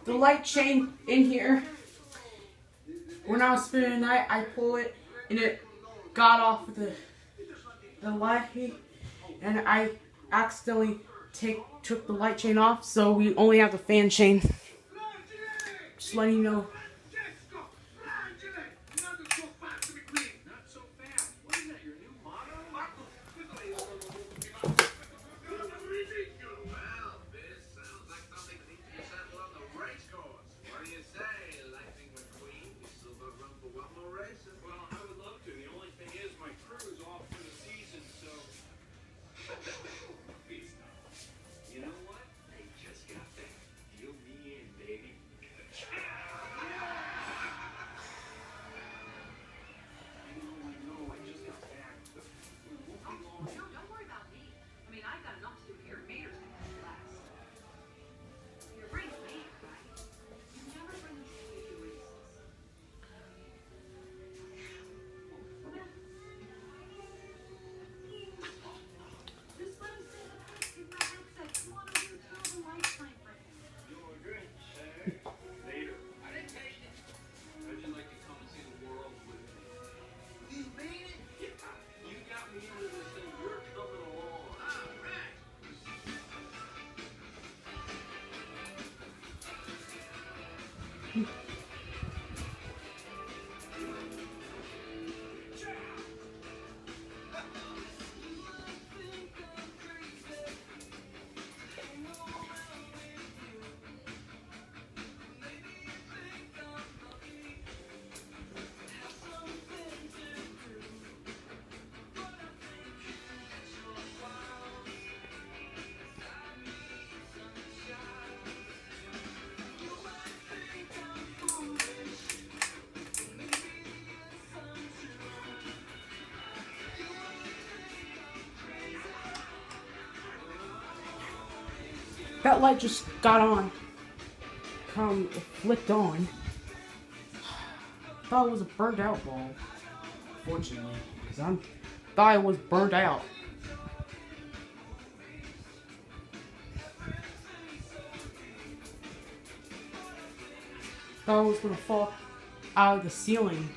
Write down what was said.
The light chain in here, when I was spending the night, I pull it and it got off the light, and I accidentally took the light chain off, so we only have the fan chain. Just letting you know. That light just got on. It flicked on. Thought it was a burnt out bulb. Fortunately, because I thought it was burnt out. Thought it was gonna fall out of the ceiling.